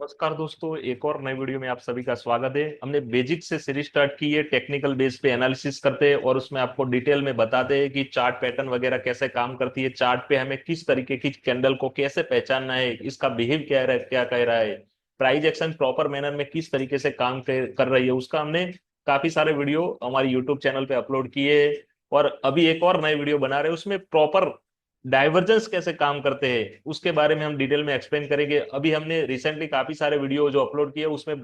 नमस्कार दोस्तों, एक और नई वीडियो में आप सभी का स्वागत है। हमने बेसिक से सीरीज स्टार्ट की है, टेक्निकल बेस पे एनालिसिस करते हैं और उसमें आपको डिटेल में बताते हैं कि चार्ट पैटर्न वगैरह कैसे काम करती है, चार्ट पे हमें किस तरीके की कैंडल को कैसे पहचानना है, इसका बिहेव क्या कह रहा है, प्राइस एक्शन प्रॉपर मैनर में किस तरीके से काम कर रही है, उसका हमने काफी सारे वीडियो हमारे यूट्यूब चैनल पे अपलोड किए। और अभी एक और नई वीडियो बना रहे हैं, उसमें प्रॉपर डाइवर्जेंस कैसे काम करते हैं उसके बारे में हम डिटेल में एक्सप्लेन करेंगे। अभी हमने रिसेंटली काफी सारे वीडियो जो अपलोड किए उसमें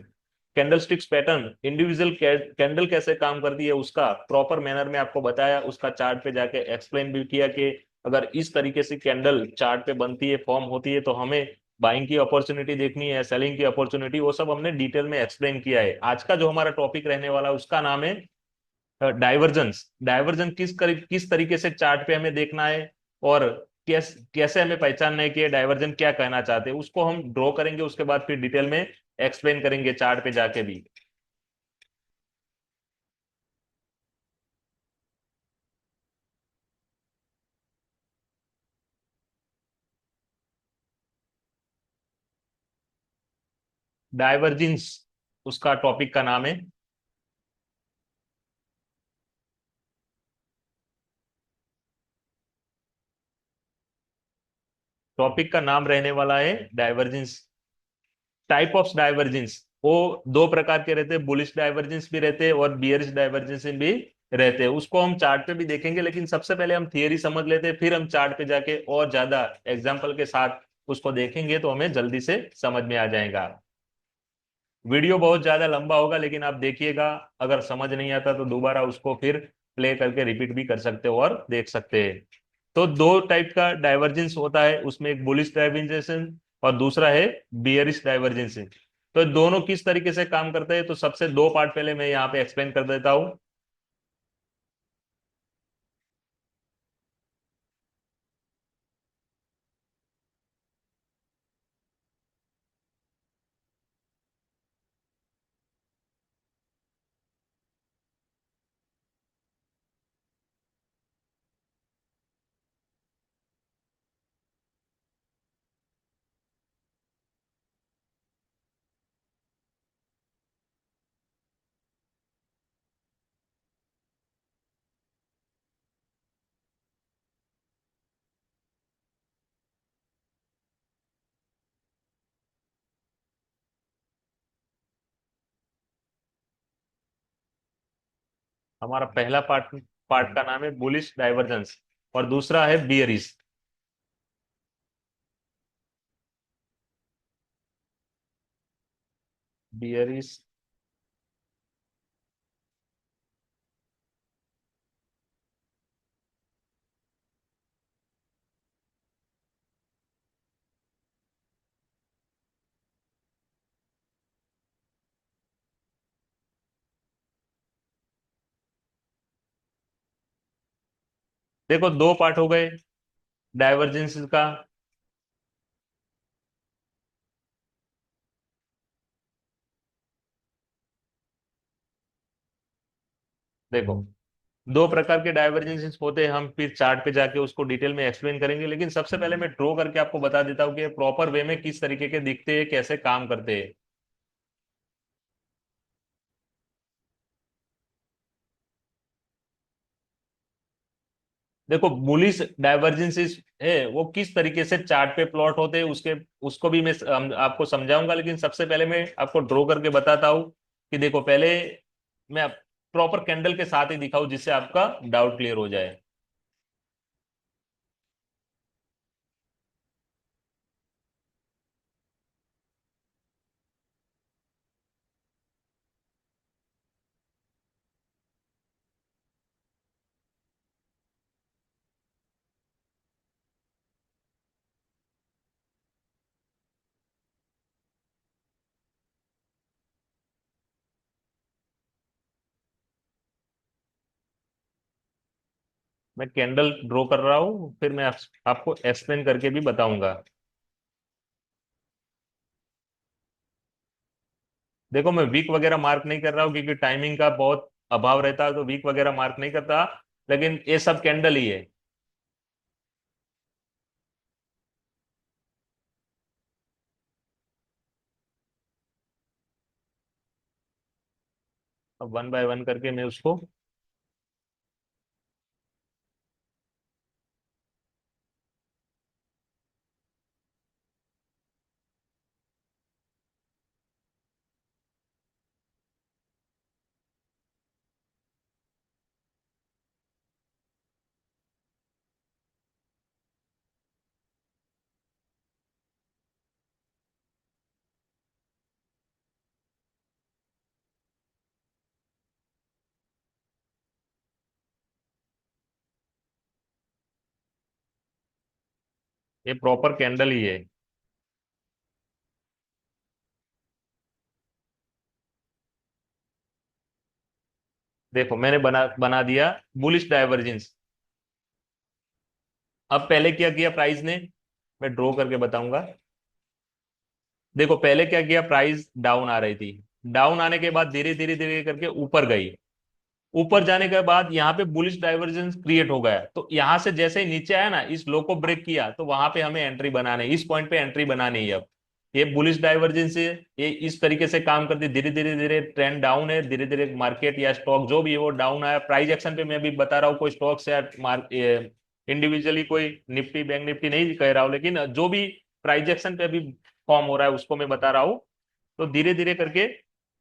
candle sticks pattern, individual candle कैसे काम करती है उसका प्रॉपर मैनर में आपको बताया, उसका चार्ट पे जाके एक्सप्लेन भी किया कि अगर इस तरीके से कैंडल चार्ट पे बनती है, फॉर्म होती है, तो हमें बाइंग की अपॉर्चुनिटी देखनी है, सेलिंग की अपॉर्चुनिटी, वो सब हमने डिटेल में एक्सप्लेन किया है। आज का जो हमारा टॉपिक रहने वाला है उसका नाम है डाइवर्जेंस। डाइवर्जन किस तरीके से चार्ट पे हमें देखना है और कैसे हमें पहचानना है कि ये डाइवर्जन क्या कहना चाहते हैं, उसको हम ड्रॉ करेंगे, उसके बाद फिर डिटेल में एक्सप्लेन करेंगे चार्ट पे जाके भी। डाइवर्जेंस उसका टॉपिक का नाम है। टॉपिक का नाम रहने वाला है डाइवर्जेंस। टाइप ऑफ डाइवर्जेंस वो दो प्रकार के रहते हैं, बुलिश डाइवर्जेंस भी रहते हैं और बियरिश डाइवर्जेंस भी रहते हैं। उसको हम चार्ट पे भी देखेंगे, लेकिन सबसे पहले हम थियरी समझ लेते हैं, फिर हम चार्ट पे जाके और ज्यादा एग्जाम्पल के साथ उसको देखेंगे तो हमें जल्दी से समझ में आ जाएगा। वीडियो बहुत ज्यादा लंबा होगा, लेकिन आप देखिएगा, अगर समझ नहीं आता तो दोबारा उसको फिर प्ले करके रिपीट भी कर सकते हो और देख सकते हैं। तो दो टाइप का डाइवर्जेंस होता है उसमें, एक बुलिश डाइवर्जेंस और दूसरा है बियरिश डाइवर्जेंस। तो दोनों किस तरीके से काम करते हैं, तो सबसे दो पार्ट पहले मैं यहाँ पे एक्सप्लेन कर देता हूँ। हमारा पहला पार्ट पार्ट का नाम है बुलिश डाइवर्जेंस और दूसरा है बियरिश। बियरिश। देखो, दो पार्ट हो गए डाइवर्जेंस का। देखो, दो प्रकार के डाइवर्जेंसेस होते हैं, हम फिर चार्ट पे जाके उसको डिटेल में एक्सप्लेन करेंगे, लेकिन सबसे पहले मैं ड्रॉ करके आपको बता देता हूँ कि प्रॉपर वे में किस तरीके के दिखते हैं, कैसे काम करते हैं। देखो, बुलिश डाइवर्जेंसेस है वो किस तरीके से चार्ट पे प्लॉट होते हैं, उसके उसको भी मैं आपको समझाऊंगा, लेकिन सबसे पहले मैं आपको ड्रॉ करके बताता हूँ कि देखो, पहले मैं प्रॉपर कैंडल के साथ ही दिखाऊं जिससे आपका डाउट क्लियर हो जाए। मैं कैंडल ड्रॉ कर रहा हूँ, फिर मैं आपको एक्सप्लेन करके भी बताऊंगा। देखो, मैं वीक वगैरह मार्क नहीं कर रहा हूँ क्योंकि टाइमिंग का बहुत अभाव रहता है, तो वीक वगैरह मार्क नहीं करता, लेकिन ये सब कैंडल ही है। अब वन बाय वन करके मैं उसको, ये प्रॉपर कैंडल ही है। देखो मैंने बना बना दिया बुलिश डाइवर्जेंस। अब पहले क्या किया प्राइस ने, मैं ड्रॉ करके बताऊंगा। देखो पहले क्या किया, प्राइस डाउन आ रही थी, डाउन आने के बाद धीरे धीरे धीरे करके ऊपर गई। ऊपर जाने के बाद यहाँ पे बुलिश डाइवर्जेंस क्रिएट हो गया, तो यहाँ से जैसे ही नीचे आया ना, इस लो को ब्रेक किया, तो वहां पे हमें एंट्री बनानी है, इस पॉइंट पे एंट्री बनानी है। अब ये बुलिश डाइवर्जेंस है, ये इस तरीके से काम करती है। धीरे धीरे धीरे ट्रेंड डाउन है, धीरे धीरे मार्केट या स्टॉक जो भी है वो डाउन आया। प्राइस एक्शन पे मैं भी बता रहा हूँ, कोई स्टॉक से इंडिविजुअली कोई निफ्टी बैंक निफ्टी नहीं कह रहा हूँ, लेकिन जो भी प्राइस एक्शन पे अभी फॉर्म हो रहा है उसको मैं बता रहा हूँ। तो धीरे धीरे करके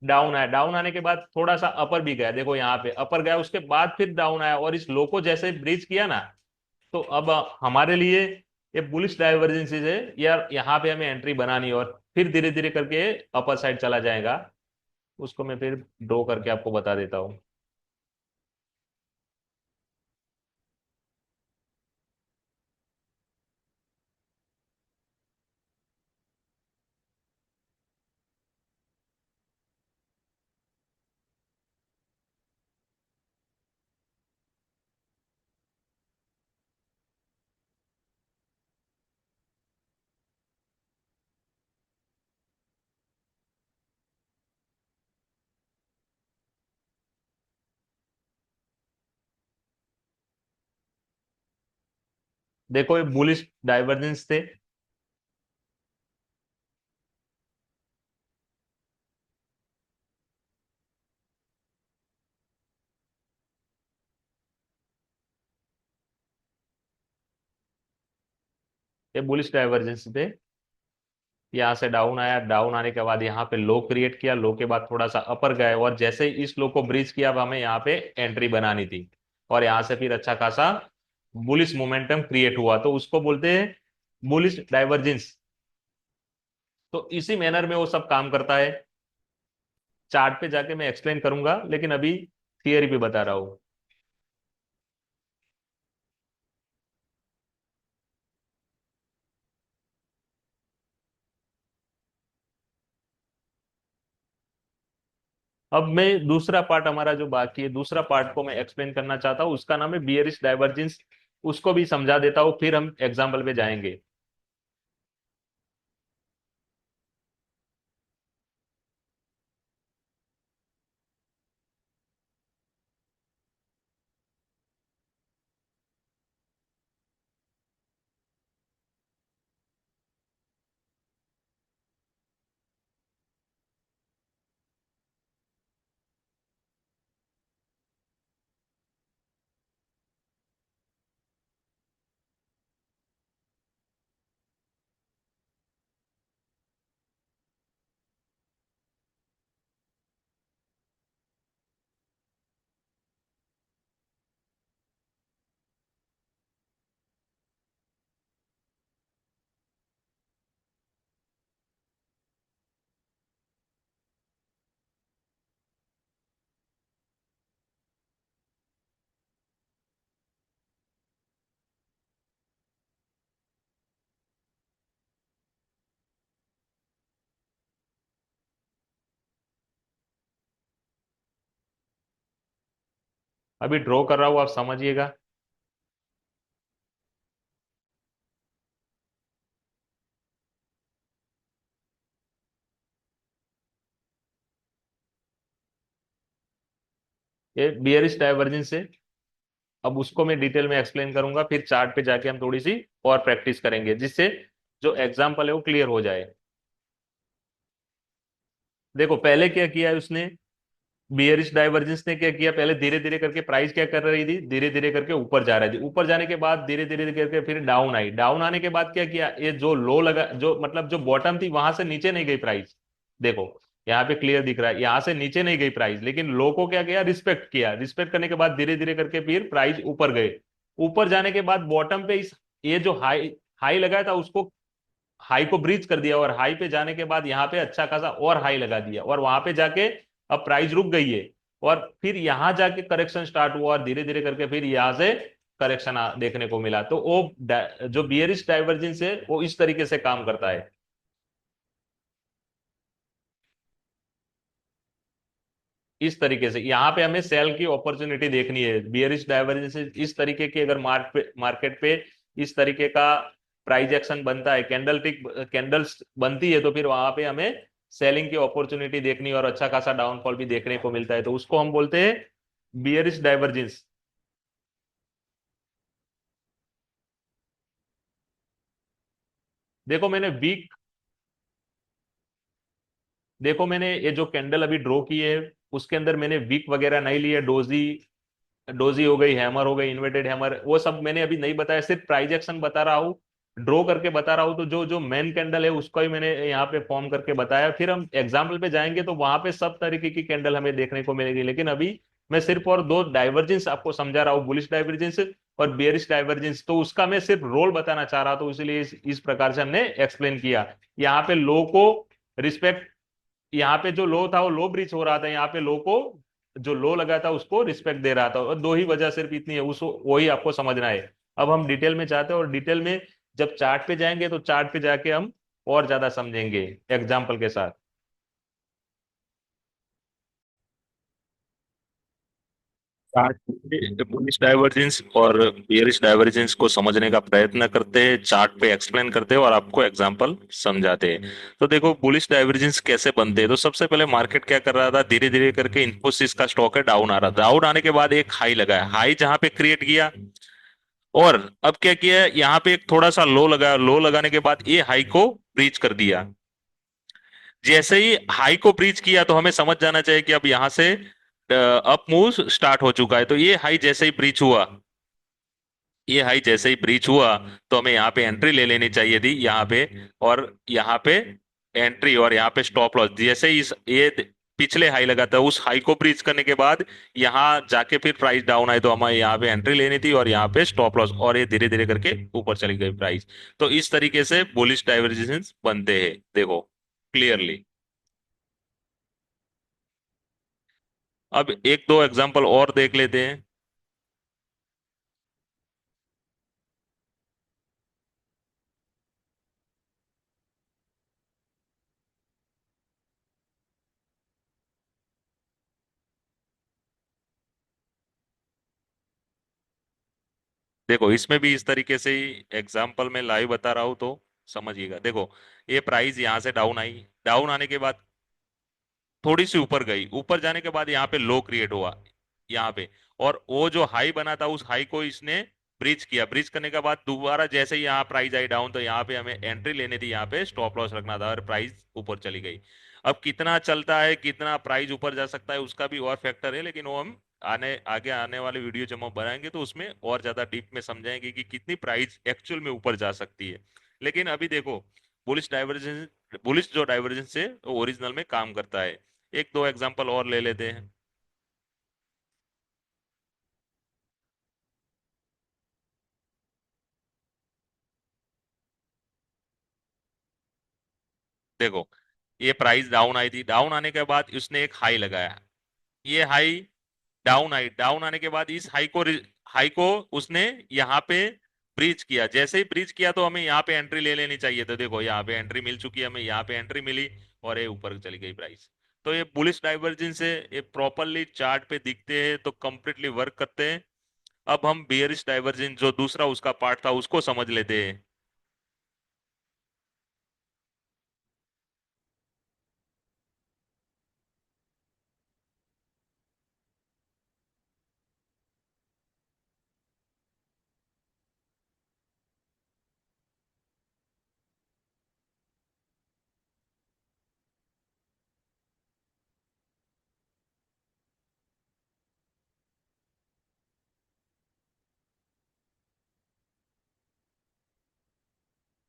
डाउन आया, डाउन आने के बाद थोड़ा सा अपर भी गया, देखो यहाँ पे अपर गया, उसके बाद फिर डाउन आया, और इस लो को जैसे ब्रीच किया ना, तो अब हमारे लिए ये बुलिश डाइवर्जेंसेस है यार, यहाँ पे हमें एंट्री बनानी है, और फिर धीरे धीरे करके अपर साइड चला जाएगा। उसको मैं फिर ड्रॉ करके आपको बता देता हूँ। देखो ये बुलिश डाइवर्जेंस थे। ये बुलिश डाइवर्जेंस थे, यहाँ से डाउन आया, डाउन आने के बाद यहाँ पे लो क्रिएट किया, लो के बाद थोड़ा सा अपर गए, और जैसे ही इस लो को ब्रीच किया, अब हमें यहाँ पे एंट्री बनानी थी, और यहाँ से फिर अच्छा खासा बुलिश मोमेंटम क्रिएट हुआ, तो उसको बोलते हैं बुलिश डाइवर्जेंस। तो इसी मैनर में वो सब काम करता है। चार्ट पे जाके मैं एक्सप्लेन करूंगा, लेकिन अभी थियरी पे बता रहा हूँ। अब मैं दूसरा पार्ट हमारा जो बाकी है, दूसरा पार्ट को मैं एक्सप्लेन करना चाहता हूँ, उसका नाम है बियरिश डाइवर्जेंस। उसको भी समझा देता हूँ, फिर हम एग्जाम्पल पे जाएंगे। अभी ड्रॉ कर रहा हूँ, आप समझिएगा। ये बियरिश डाइवर्जेंस है। अब उसको मैं डिटेल में एक्सप्लेन करूंगा, फिर चार्ट पे जाके हम थोड़ी सी और प्रैक्टिस करेंगे, जिससे जो एग्जाम्पल है वो क्लियर हो जाए। देखो पहले क्या किया है उसने, बियरिश डाइवर्जेंस ने क्या किया, पहले धीरे धीरे करके प्राइस क्या कर रही थी, धीरे धीरे करके ऊपर जा रही थी, ऊपर जाने के बाद धीरे धीरे करके फिर डाउन आई, डाउन आने के बाद क्या किया, ये जो लो लगा, जो मतलब जो बॉटम थी वहां से नीचे नहीं गई प्राइस। देखो यहाँ पे क्लियर दिख रहा है, यहाँ से नीचे नहीं गई प्राइस, लेकिन लो को क्या किया, रिस्पेक्ट किया, रिस्पेक्ट करने के बाद धीरे धीरे करके फिर प्राइस ऊपर गए। ऊपर जाने के बाद बॉटम पे इस ये जो हाई हाई लगाया था उसको, हाई को ब्रीच कर दिया, और हाई पे जाने के बाद यहाँ पे अच्छा खासा और हाई लगा दिया, और वहां पे जाके अब प्राइस रुक गई है। और फिर यहाँ जाके करेक्शन स्टार्ट हुआ, और धीरे धीरे करके फिर यहाँ से करेक्शन देखने को मिला। तो वो जो बियरिश डाइवर्जेंस है वो इस तरीके से काम करता है। इस तरीके से यहाँ पे हमें सेल की अपॉर्चुनिटी देखनी है, बियरिश डाइवर्जेंस इस तरीके की, अगर मार्केट पे इस तरीके का प्राइस एक्शन बनता है, कैंडल्स बनती है, तो फिर वहां पे हमें सेलिंग की अपॉर्चुनिटी देखनी है, और अच्छा खासा डाउनफॉल भी देखने को मिलता है, तो उसको हम बोलते हैं बियरिश डाइवर्जेंस। देखो मैंने वीक देखो मैंने ये जो कैंडल अभी ड्रॉ की है उसके अंदर मैंने वीक वगैरह नहीं लिए, डोजी डोजी हो गई, हैमर हो गई, इन्वर्टेड हैमर, वो सब मैंने अभी नहीं बताया, सिर्फ प्राइज एक्शन बता रहा हूँ, ड्रॉ करके बता रहा हूँ। तो जो जो मेन कैंडल है उसको ही मैंने यहाँ पे फॉर्म करके बताया, फिर हम एग्जाम्पल पे जाएंगे तो वहां पे सब तरीके की कैंडल हमें देखने को मिलेगी, लेकिन अभी मैं सिर्फ और दो डाइवर्जेंस आपको समझा रहा हूँ, बुलिश डाइवर्जेंस और बेयरिश डाइवर्जेंस, तो उसका मैं सिर्फ रोल बताना चाह रहा था, तो इसलिए इस प्रकार से हमने एक्सप्लेन किया। यहाँ पे लो को रिस्पेक्ट, यहाँ पे जो लो था वो लो ब्रीच हो रहा था, यहाँ पे लो को जो लो लगा था उसको रिस्पेक्ट दे रहा था, और दो ही वजह सिर्फ इतनी है, उस वही आपको समझना है। अब हम डिटेल में चाहते हैं, और डिटेल में जब चार्ट पे जाएंगे तो चार्ट पे जाके हम और ज्यादा समझेंगे एग्जाम्पल के साथ। चार्ट पे बुलिश डाइवर्जेंस और बेयरिश डाइवर्जेंस को समझने का प्रयत्न करते हैं, चार्ट पे एक्सप्लेन करते हैं और आपको एग्जांपल समझाते हैं। तो देखो बुलिश डाइवर्जेंस कैसे बनते हैं। तो सबसे पहले मार्केट क्या कर रहा था, धीरे धीरे करके इन्फोसिस का स्टॉक है डाउन आ रहा था, डाउन आने के बाद एक हाई लगा है, हाई जहां पे क्रिएट किया, और अब क्या किया है, यहाँ पे एक थोड़ा सा लो लगा, लो लगाने के बाद ये हाई को ब्रीच कर दिया। जैसे ही हाई को ब्रीच किया तो हमें समझ जाना चाहिए कि अब यहां से अप मूव स्टार्ट हो चुका है। तो ये हाई जैसे ही ब्रीच हुआ, ये हाई जैसे ही ब्रीच हुआ, तो हमें यहाँ पे एंट्री ले लेनी चाहिए थी यहाँ पे, और यहाँ पे एंट्री, और यहाँ पे स्टॉप लॉस, जैसे ही ये पिछले हाई लगा था उस हाई को ब्रीच करने के बाद यहाँ जाके फिर प्राइस डाउन आई, तो हमें यहाँ पे एंट्री लेनी थी और यहाँ पे स्टॉप लॉस, और ये धीरे धीरे करके ऊपर चली गई प्राइस। तो इस तरीके से बुलिश डाइवर्जेंस बनते हैं, देखो क्लियरली। अब एक दो एग्जांपल और देख लेते हैं। देखो इसमें भी इस तरीके से ही एग्जाम्पल में लाइव बता रहा हूं तो समझिएगा। देखो ये प्राइस यहां से डाउन आई, डाउन आने के बाद थोड़ी सी ऊपर गई, ऊपर जाने के बाद यहाँ पे लो क्रिएट हुआ यहाँ पे, और वो जो हाई बना था उस हाई को इसने ब्रीच किया, ब्रीच करने के बाद दोबारा जैसे ही यहाँ प्राइस आई डाउन, तो यहाँ पे हमें एंट्री लेनी थी, यहाँ पे स्टॉप लॉस रखना था, और प्राइस ऊपर चली गई। अब कितना चलता है, कितना प्राइस ऊपर जा सकता है, उसका भी और फैक्टर है, लेकिन वो हम आगे आने वाले वीडियो जब हम बनाएंगे तो उसमें और ज्यादा डीप में समझाएंगे कि कितनी प्राइस एक्चुअल में ऊपर जा सकती है। लेकिन अभी देखो बुलिश डाइवर्जेंस, बुलिश जो डाइवर्जेंस है वो ओरिजिनल में काम करता है। एक दो एग्जांपल और ले लेते हैं। देखो ये प्राइस डाउन आई थी, डाउन आने के बाद उसने एक हाई लगाया, ये हाई डाउन आई, डाउन आने के बाद इस हाई को उसने यहाँ पे ब्रीच किया, जैसे ही ब्रीच किया तो हमें यहाँ पे एंट्री ले लेनी चाहिए। तो देखो यहाँ पे एंट्री मिल चुकी है, हमें यहाँ पे एंट्री मिली, और ये ऊपर चली गई प्राइस। तो ये बुलिश डाइवर्जेंस है, ये प्रॉपरली चार्ट पे दिखते हैं तो कंप्लीटली वर्क करते हैं। अब हम बियरिश डाइवर्जेंस जो दूसरा उसका पार्ट था उसको समझ लेते हैं।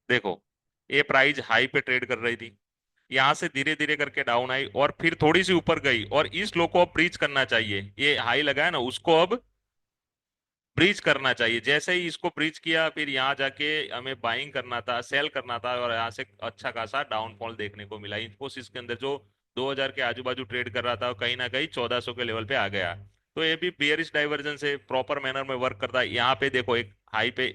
देखो, ये प्राइस हाई पे ट्रेड कर रही थी, यहां से धीरे धीरे करके डाउन आई और फिर थोड़ी सी ऊपर गई, और इस लो को अब ब्रीच करना चाहिए, ये हाई लगा है ना, उसको अब ब्रीच करना चाहिए। जैसे ही इसको ब्रीच किया, फिर यहाँ जाके हमें बाइंग करना था, सेल करना था, और यहाँ से अच्छा खासा डाउनफॉल देखने को मिला। इंफोसिस के अंदर जो 2000 के आजू बाजू ट्रेड कर रहा था, वो कहीं ना कहीं 1400 के लेवल पे आ गया। तो ये भी बियरिश डाइवर्जेंस है, प्रॉपर मैनर में वर्क करता है। यहाँ पे देखो, एक हाई पे,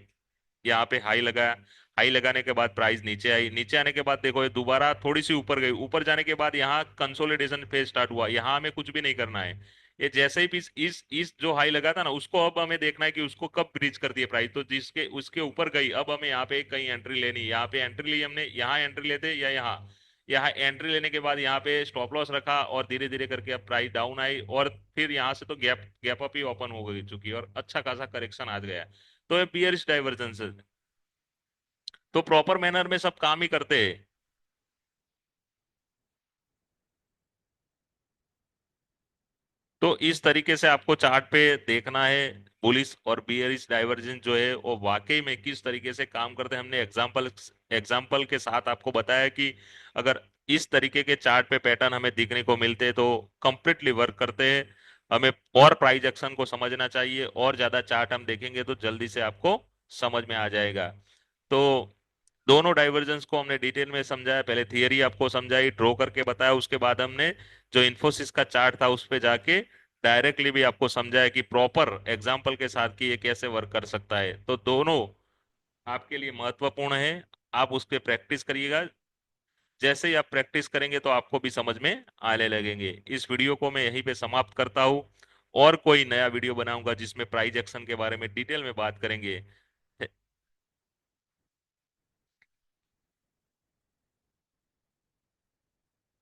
यहाँ पे हाई लगाया, हाई लगाने के बाद प्राइस नीचे आई, नीचे आने के बाद देखो ये दोबारा थोड़ी सी ऊपर गई, ऊपर जाने के बाद यहाँ कंसोलिडेशन फेज स्टार्ट हुआ। यहाँ हमें कुछ भी नहीं करना है, ये जैसे ही इस जो हाई लगा था ना, उसको अब हमें देखना है कि उसको कब ब्रीच करती है प्राइस। तो जिसके उसके ऊपर गई, अब हमें यहाँ पे कहीं एंट्री लेनी, यहाँ पे एंट्री ली हमने, यहाँ एंट्री लेते या यहाँ, यहाँ एंट्री लेने के बाद यहाँ पे स्टॉप लॉस रखा, और धीरे धीरे करके अब प्राइस डाउन आई, और फिर यहाँ से तो गैप गैप अप ही ओपन हो गई चुकी, और अच्छा खासा करेक्शन आ गया। तो ये बियरिश डाइवर्जेंस, तो प्रॉपर मैनर में सब काम ही करते हैं। तो इस तरीके से आपको चार्ट पे देखना है, बुलिश और बियरिश डाइवर्जेंस जो है वो वाकई में किस तरीके से काम करते हैं। हमने एग्जाम्पल के साथ आपको बताया कि अगर इस तरीके के चार्ट पे पैटर्न हमें दिखने को मिलते हैं तो कंप्लीटली वर्क करते हैं। हमें और प्राइस एक्शन को समझना चाहिए, और ज्यादा चार्ट हम देखेंगे तो जल्दी से आपको समझ में आ जाएगा। तो दोनों डाइवर्जेंस को हमने डिटेल में समझाया, पहले थियरी आपको समझाई, ड्रॉ करके बताया, उसके बाद हमने जो इन्फोसिस का चार्ट था उस पे जाके डायरेक्टली भी आपको समझाया कि प्रॉपर एग्जाम्पल के साथ कि ये कैसे वर्क कर सकता है। तो दोनों आपके लिए महत्वपूर्ण है, आप उस पर प्रैक्टिस करिएगा। जैसे ही आप प्रैक्टिस करेंगे तो आपको भी समझ में आने लगेंगे। इस वीडियो को मैं यहीं पे समाप्त करता हूँ, और कोई नया वीडियो बनाऊंगा जिसमें प्राइस एक्शन के बारे में डिटेल में बात करेंगे।